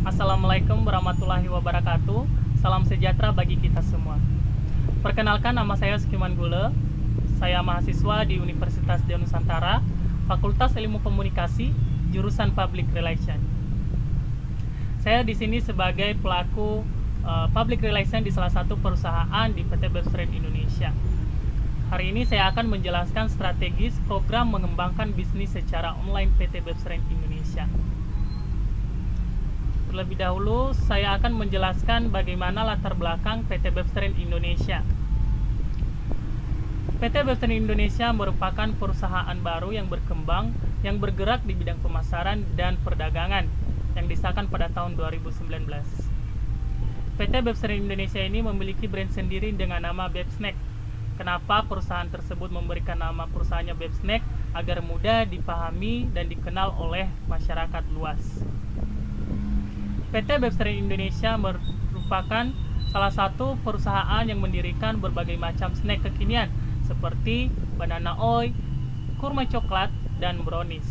Assalamualaikum warahmatullahi wabarakatuh. Salam sejahtera bagi kita semua. Perkenalkan, nama saya Sukiman Gule. Saya mahasiswa di Universitas Deo Nusantara, Fakultas Ilmu Komunikasi, jurusan Public Relation. Saya di sini sebagai pelaku Public Relation di salah satu perusahaan di PT Bebstrade Indonesia. Hari ini saya akan menjelaskan strategis program mengembangkan bisnis secara online PT Bebstrade Indonesia. Terlebih dahulu, saya akan menjelaskan bagaimana latar belakang PT Bebstrade Indonesia. PT Bebstrade Indonesia merupakan perusahaan baru yang berkembang, yang bergerak di bidang pemasaran dan perdagangan, yang disahkan pada tahun 2019. PT Bebstrade Indonesia ini memiliki brand sendiri dengan nama Bebsnack. Kenapa perusahaan tersebut memberikan nama perusahaannya Bebsnack? Agar mudah dipahami dan dikenal oleh masyarakat luas. PT Bebstrade Indonesia merupakan salah satu perusahaan yang mendirikan berbagai macam snack kekinian seperti banana oil, kurma coklat, dan brownies.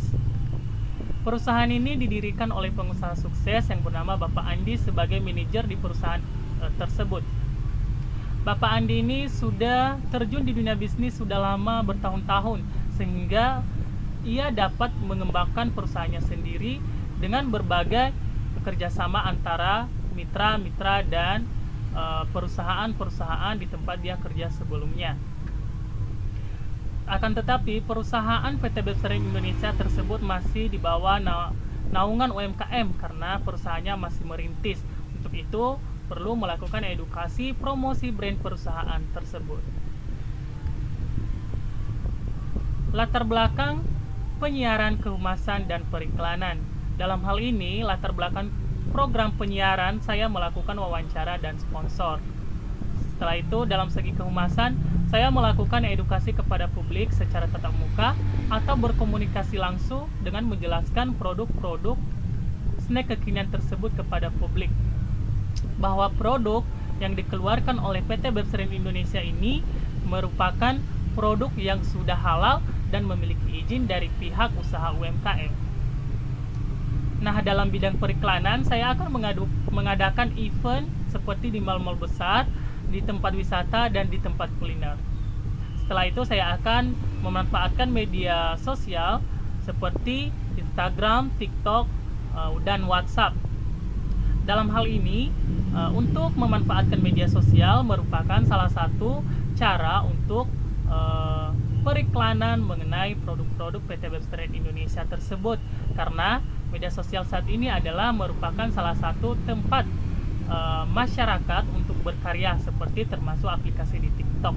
Perusahaan ini didirikan oleh pengusaha sukses yang bernama Bapak Andi sebagai manajer di perusahaan tersebut. Bapak Andi ini sudah terjun di dunia bisnis sudah lama bertahun-tahun, sehingga ia dapat mengembangkan perusahaannya sendiri dengan berbagai kerjasama antara mitra-mitra dan perusahaan-perusahaan di tempat dia kerja sebelumnya. Akan tetapi perusahaan PT Bebstrade Indonesia tersebut masih di bawah naungan UMKM karena perusahaannya masih merintis. Untuk itu perlu melakukan edukasi promosi brand perusahaan tersebut. Latar belakang penyiaran, kehumasan, dan periklanan. Dalam hal ini, latar belakang program penyiaran, saya melakukan wawancara dan sponsor. Setelah itu, dalam segi kehumasan, saya melakukan edukasi kepada publik secara tatap muka atau berkomunikasi langsung dengan menjelaskan produk-produk snack kekinian tersebut kepada publik. Bahwa produk yang dikeluarkan oleh PT Bebstrade Indonesia ini merupakan produk yang sudah halal dan memiliki izin dari pihak usaha UMKM. Nah, dalam bidang periklanan, saya akan mengadakan event seperti di mal-mal besar, di tempat wisata, dan di tempat kuliner. Setelah itu, saya akan memanfaatkan media sosial seperti Instagram, TikTok, dan WhatsApp. Dalam hal ini, untuk memanfaatkan media sosial merupakan salah satu cara untuk periklanan mengenai produk-produk PT Bebstrade Indonesia tersebut, karena media sosial saat ini adalah merupakan salah satu tempat masyarakat untuk berkarya, seperti termasuk aplikasi di TikTok.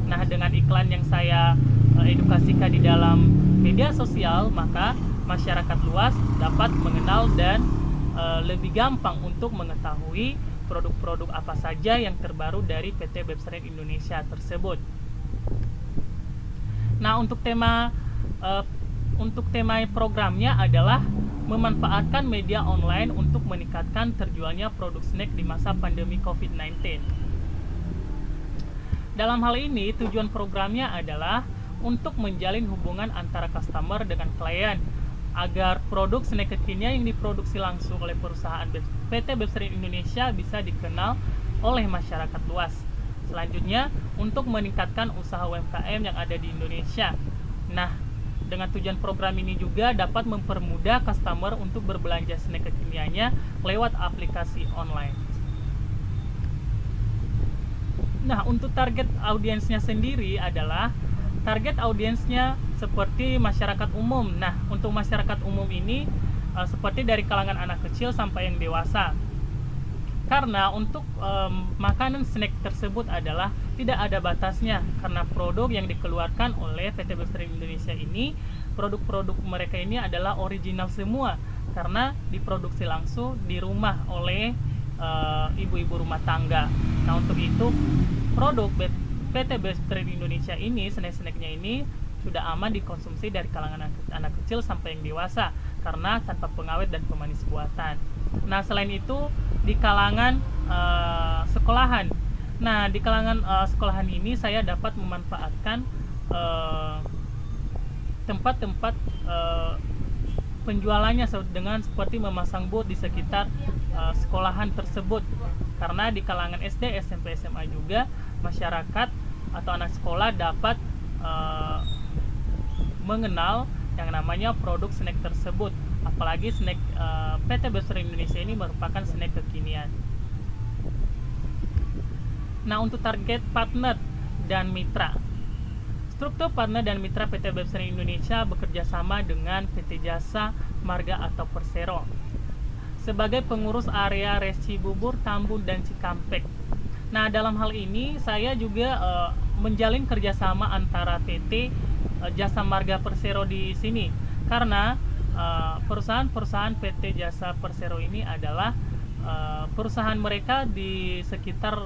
Nah, dengan iklan yang saya edukasikan di dalam media sosial, maka masyarakat luas dapat mengenal dan lebih gampang untuk mengetahui produk-produk apa saja yang terbaru dari PT Bebstrade Indonesia tersebut. Nah, untuk tema programnya adalah memanfaatkan media online untuk meningkatkan terjualnya produk snack di masa pandemi COVID-19. Dalam hal ini, tujuan programnya adalah untuk menjalin hubungan antara customer dengan klien agar produk snack kekinian yang diproduksi langsung oleh perusahaan PT Bebstrade Indonesia bisa dikenal oleh masyarakat luas. Selanjutnya, untuk meningkatkan usaha UMKM yang ada di Indonesia. Nah, dengan tujuan program ini juga dapat mempermudah customer untuk berbelanja snack kekiniannya lewat aplikasi online. Nah, untuk target audiensnya sendiri adalah target audiensnya seperti masyarakat umum. Nah, untuk masyarakat umum ini seperti dari kalangan anak kecil sampai yang dewasa. Karena untuk makanan snack tersebut adalah tidak ada batasnya, karena produk yang dikeluarkan oleh PT Bebstrade Indonesia ini, produk-produk mereka ini adalah original semua, karena diproduksi langsung di rumah oleh ibu-ibu rumah tangga. Nah, untuk itu produk PT Bebstrade Indonesia ini, snack-snacknya ini sudah aman dikonsumsi dari kalangan anak kecil sampai yang dewasa, karena tanpa pengawet dan pemanis buatan. Nah, selain itu di kalangan sekolahan. Nah, di kalangan sekolahan ini saya dapat memanfaatkan tempat-tempat penjualannya dengan seperti memasang booth di sekitar sekolahan tersebut, karena di kalangan SD, SMP, SMA juga masyarakat atau anak sekolah dapat mengenal yang namanya produk snack tersebut, apalagi snack PT Besar Indonesia ini merupakan snack kekinian. Nah, untuk target partner dan mitra, struktur partner dan mitra PT Besar Indonesia bekerja sama dengan PT Jasa Marga atau Persero sebagai pengurus area Res Cibubur, Tambun, dan Cikampek. Nah, dalam hal ini saya juga menjalin kerjasama antara PT Jasa Marga Persero di sini, karena perusahaan-perusahaan PT Jasa Persero ini adalah perusahaan mereka di sekitar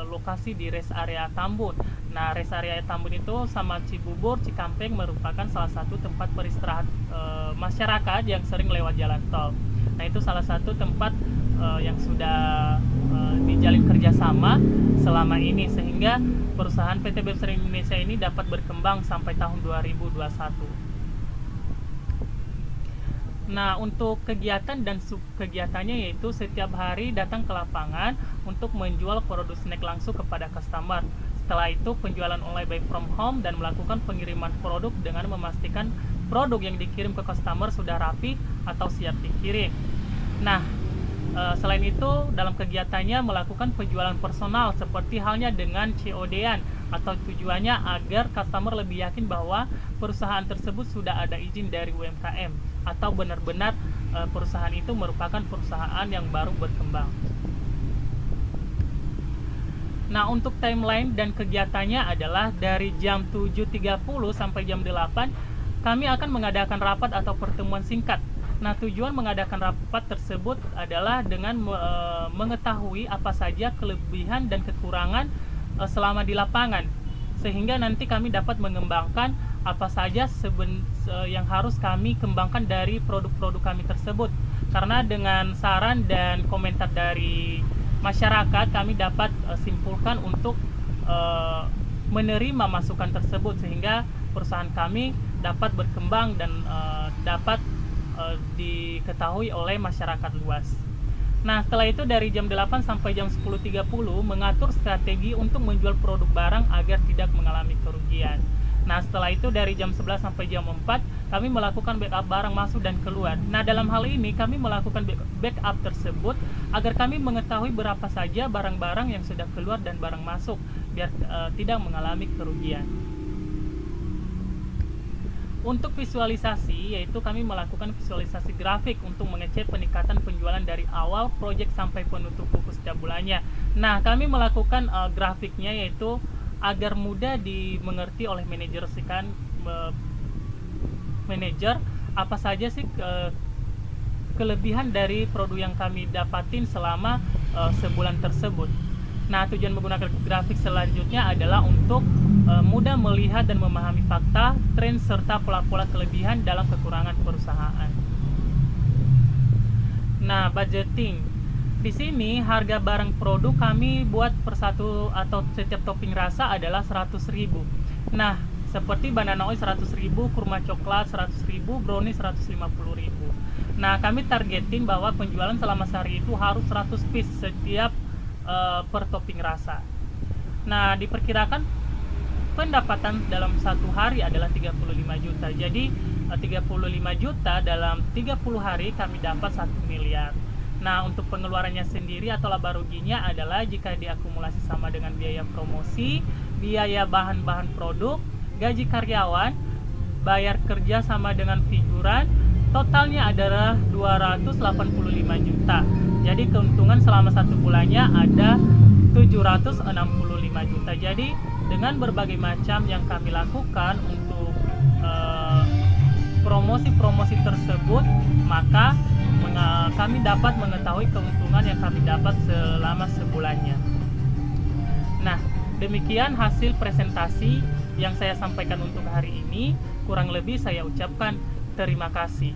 lokasi di rest area Tambun. Nah, rest area Tambun itu sama Cibubur, Cikampek merupakan salah satu tempat beristirahat masyarakat yang sering lewat jalan tol. Nah, itu salah satu tempat yang sudah dijalin kerjasama selama ini, sehingga perusahaan PT Besar Indonesia ini dapat berkembang sampai tahun 2021. Nah, untuk kegiatan dan subkegiatannya yaitu setiap hari datang ke lapangan untuk menjual produk snack langsung kepada customer. Setelah itu penjualan online by from home dan melakukan pengiriman produk dengan memastikan produk yang dikirim ke customer sudah rapi atau siap dikirim. Nah, selain itu dalam kegiatannya melakukan penjualan personal seperti halnya dengan COD-an, atau tujuannya agar customer lebih yakin bahwa perusahaan tersebut sudah ada izin dari UMKM atau benar-benar perusahaan itu merupakan perusahaan yang baru berkembang. Nah, untuk timeline dan kegiatannya adalah dari jam 7.30 sampai jam 8 kami akan mengadakan rapat atau pertemuan singkat. Nah, tujuan mengadakan rapat tersebut adalah dengan mengetahui apa saja kelebihan dan kekurangan selama di lapangan, sehingga nanti kami dapat mengembangkan apa saja yang harus kami kembangkan dari produk-produk kami tersebut. Karena dengan saran dan komentar dari masyarakat, kami dapat simpulkan untuk menerima masukan tersebut, sehingga perusahaan kami dapat berkembang dan dapat diketahui oleh masyarakat luas. Nah, setelah itu dari jam 8 sampai jam 10.30 mengatur strategi untuk menjual produk barang agar tidak mengalami kerugian. Nah, setelah itu dari jam 11 sampai jam 4 kami melakukan backup barang masuk dan keluar. Nah, dalam hal ini kami melakukan backup tersebut agar kami mengetahui berapa saja barang-barang yang sudah keluar dan barang masuk, biar tidak mengalami kerugian. Untuk visualisasi, yaitu kami melakukan visualisasi grafik untuk mengecek peningkatan penjualan dari awal proyek sampai penutup buku setiap bulannya. Nah, kami melakukan grafiknya yaitu agar mudah dimengerti oleh manajer apa saja sih kelebihan dari produk yang kami dapatin selama sebulan tersebut. Nah, tujuan menggunakan grafik selanjutnya adalah untuk mudah melihat dan memahami fakta, tren, serta pola-pola kelebihan dalam kekurangan perusahaan. Nah, budgeting. Di sini harga barang produk kami buat per satu atau setiap topping rasa adalah 100.000. Nah, seperti banana oil 100.000, kurma coklat 100.000, brownie 150.000. Nah, kami targetin bahwa penjualan selama sehari itu harus 100 piece setiap per topping rasa. Nah, diperkirakan pendapatan dalam satu hari adalah 35 juta. Jadi 35 juta dalam 30 hari kami dapat 1 miliar. Nah, untuk pengeluarannya sendiri atau laba ruginya adalah jika diakumulasi sama dengan biaya promosi, biaya bahan-bahan produk, gaji karyawan, bayar kerja sama dengan figuran, totalnya adalah 285 juta. Jadi keuntungan selama satu bulannya ada 765 juta. Jadi dengan berbagai macam yang kami lakukan untuk promosi-promosi tersebut, maka kami dapat mengetahui keuntungan yang kami dapat selama sebulannya. Nah, demikian hasil presentasi yang saya sampaikan untuk hari ini. Kurang lebih saya ucapkan terima kasih.